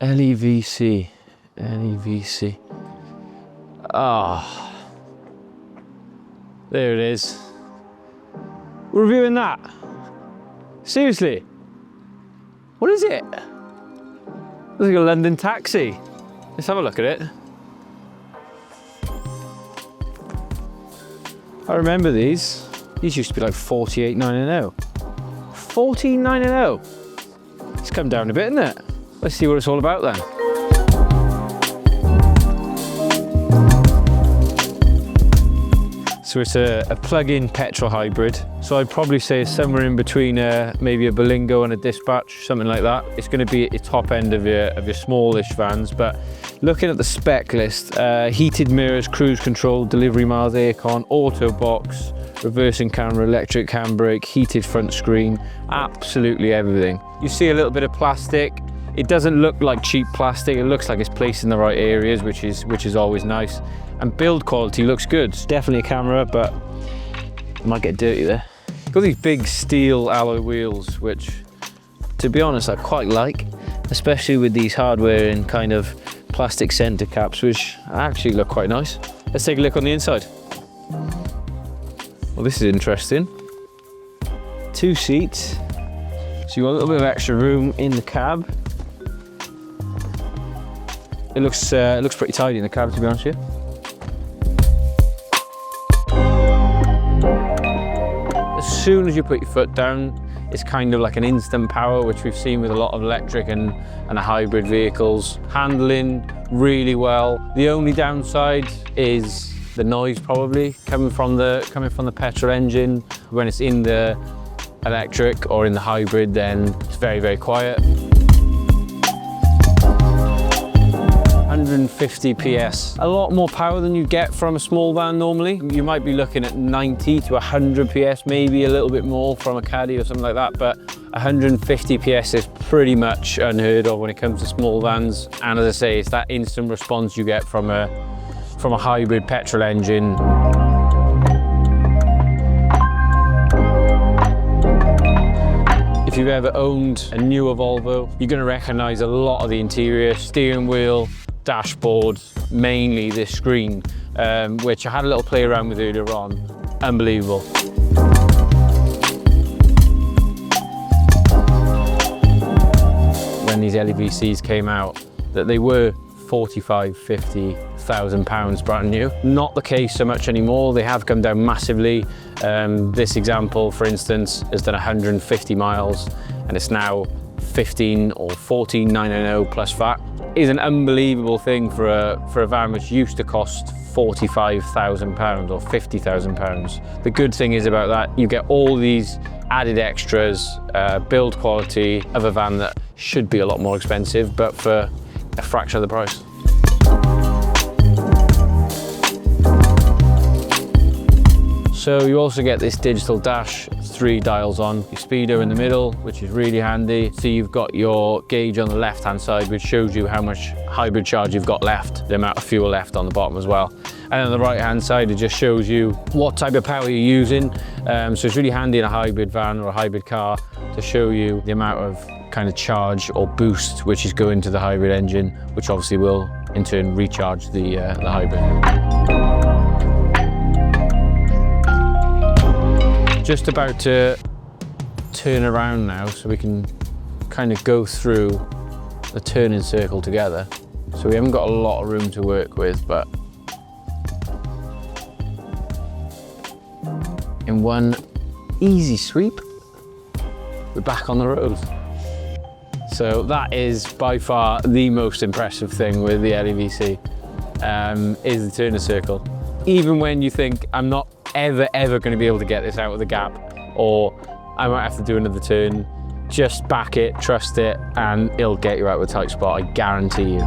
LEVC. LEVC. Ah. There it is. We're reviewing that. Seriously? What is it? Looks like a London taxi. Let's have a look at it. I remember these. These used to be like 48,990. 14,990. It's come down a bit, isn't it? Let's see what it's all about then. So it's a plug-in petrol hybrid. So I'd probably say it's somewhere in between maybe a Berlingo and a Dispatch, something like that. It's going to be at the top end of your smallish vans, but looking at the spec list, heated mirrors, cruise control, delivery miles, aircon, auto box, reversing camera, electric handbrake, heated front screen, absolutely everything. You see a little bit of plastic. It doesn't look like cheap plastic. It looks like it's placed in the right areas, which is always nice. And build quality looks good. It's definitely a camera, but it might get dirty there. Got these big steel alloy wheels, which, to be honest, I quite like, especially with these hardware and kind of plastic center caps, which actually look quite nice. Let's take a look on the inside. Well, this is interesting. 2 seats. So you got a little bit of extra room in the cab. It looks pretty tidy in the cab, to be honest with you. As soon as you put your foot down, it's kind of like an instant power, which we've seen with a lot of electric and hybrid vehicles. Handling really well. The only downside is the noise, probably coming from the petrol engine. When it's in the electric or in the hybrid, then it's very, very quiet. 150 PS, a lot more power than you get from a small van normally. You might be looking at 90 to 100 PS, maybe a little bit more from a Caddy or something like that, but 150 PS is pretty much unheard of when it comes to small vans. And as I say, it's that instant response you get from a hybrid petrol engine. If you've ever owned a newer Volvo, you're going to recognize a lot of the interior, steering wheel, dashboard, mainly this screen, which I had a little play around with earlier on. Unbelievable. When these LEVCs came out, that they were 45, 50,000 pounds brand new. Not the case so much anymore. They have come down massively. This example, for instance, has done 150 miles and it's now 15 or 14,990 plus VAT. Is an unbelievable thing for a van which used to cost £45,000 or £50,000. The good thing is about that, you get all these added extras, build quality of a van that should be a lot more expensive, but for a fraction of the price. So you also get this digital dash, 3 dials on, your speedo in the middle, which is really handy. So you've got your gauge on the left-hand side, which shows you how much hybrid charge you've got left, the amount of fuel left on the bottom as well. And on the right-hand side, it just shows you what type of power you're using. So it's really handy in a hybrid van or a hybrid car to show you the amount of kind of charge or boost which is going to the hybrid engine, which obviously will in turn recharge the hybrid. Just about to turn around now, so we can kind of go through the turning circle together. So we haven't got a lot of room to work with, but in one easy sweep, we're back on the road. So that is by far the most impressive thing with the LEVC, is the turning circle. Even when you think, I'm not ever going to be able to get this out of the gap, or I might have to do another turn, just back it, trust it, and it'll get you out of a tight spot, I guarantee you.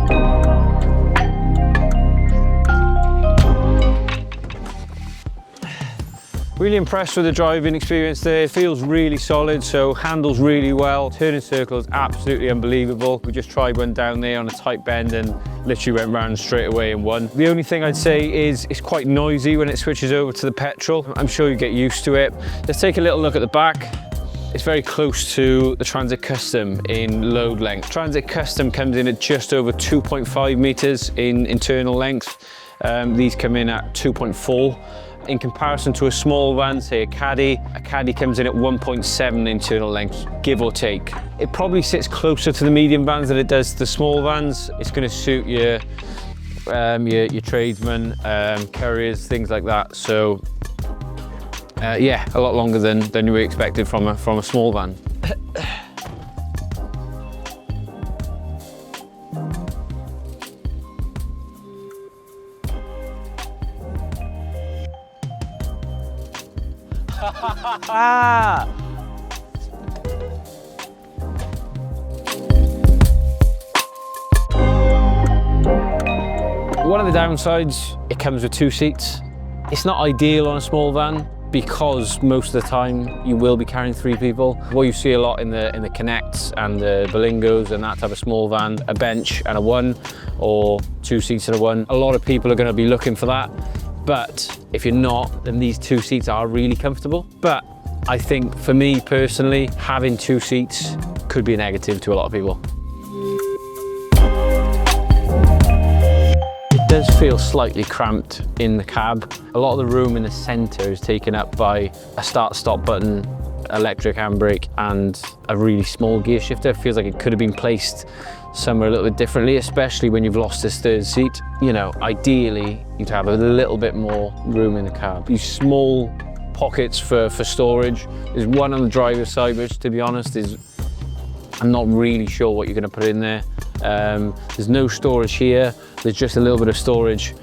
Really impressed with the driving experience there. It feels really solid, so handles really well. Turning circle is absolutely unbelievable. We just tried one down there on a tight bend and literally went round straight away and won. The only thing I'd say is it's quite noisy when it switches over to the petrol. I'm sure you get used to it. Let's take a little look at the back. It's very close to the Transit Custom in load length. Transit Custom comes in at just over 2.5 meters in internal length. These come in at 2.4. In comparison to a small van, say a Caddy comes in at 1.7 internal length, give or take. It probably sits closer to the medium vans than it does to the small vans. It's going to suit your tradesmen, couriers, things like that. So yeah, a lot longer than we expected from a small van. One of the downsides, it comes with 2 seats. It's not ideal on a small van because most of the time you will be carrying 3 people. What you see a lot in the Connects and the Berlingos and that type of small van, a bench and a 1, or 2 seats and a 1. A lot of people are going to be looking for that. But if you're not, then these 2 seats are really comfortable. But I think for me personally, having 2 seats could be a negative to a lot of people. It does feel slightly cramped in the cab. A lot of the room in the center is taken up by a start-stop button, electric handbrake, and a really small gear shifter. It feels like it could have been placed somewhere a little bit differently, especially when you've lost this 3rd seat. You know, ideally, you'd have a little bit more room in the cab. These small pockets for storage. There's one on the driver's side, which, to be honest, I'm not really sure what you're going to put in there. There's no storage here. There's just a little bit of storage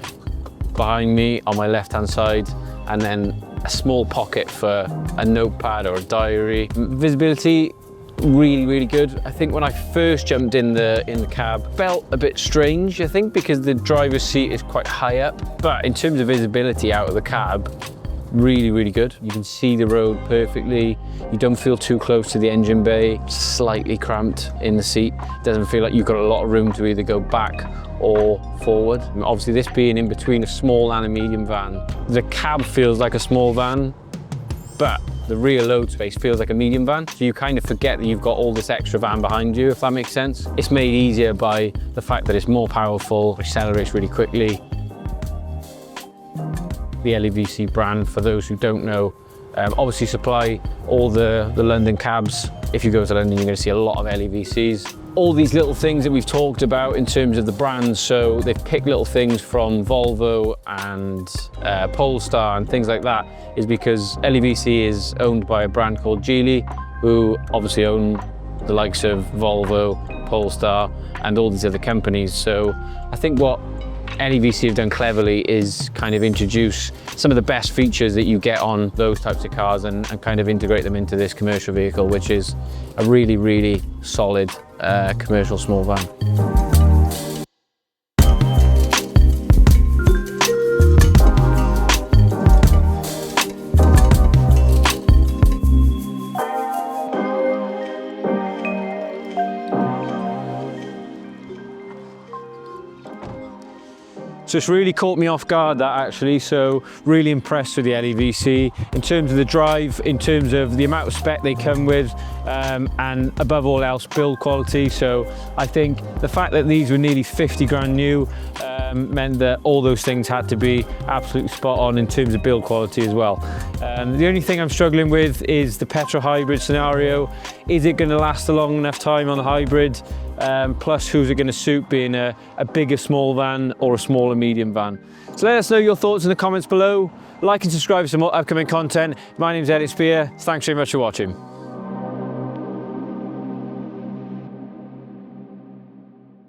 behind me on my left-hand side, and then a small pocket for a notepad or a diary. Visibility, really good. I think when I first jumped in the cab, felt a bit strange, I think, because the driver's seat is quite high up. But in terms of visibility out of the cab, really good. You can see the road perfectly. You don't feel too close to the engine bay. Slightly cramped in the seat. Doesn't feel like you've got a lot of room to either go back or forward. And obviously, this being in between a small and a medium van, the cab feels like a small van, but the rear load space feels like a medium van. So you kind of forget that you've got all this extra van behind you, if that makes sense. It's made easier by the fact that it's more powerful, accelerates really quickly. The LEVC brand, for those who don't know, obviously supply all the London cabs. If you go to London, you're going to see a lot of LEVCs. All these little things that we've talked about in terms of the brands, so they've picked little things from Volvo and Polestar and things like that, is because LEVC is owned by a brand called Geely, who obviously own the likes of Volvo, Polestar, and all these other companies. So I think what LEVC have done cleverly is kind of introduce some of the best features that you get on those types of cars and kind of integrate them into this commercial vehicle, which is a really solid commercial small van. So it's really caught me off guard, that actually, so really impressed with the LEVC in terms of the drive, in terms of the amount of spec they come with, and above all else, build quality. So I think the fact that these were nearly 50 grand new meant that all those things had to be absolutely spot on in terms of build quality as well. The only thing I'm struggling with is the petrol hybrid scenario. Is it going to last a long enough time on the hybrid? Plus, who's it going to suit, being a bigger small van or a smaller medium van? So let us know your thoughts in the comments below. Like and subscribe for some more upcoming content. My name's Elliot Spear. Thanks very much for watching.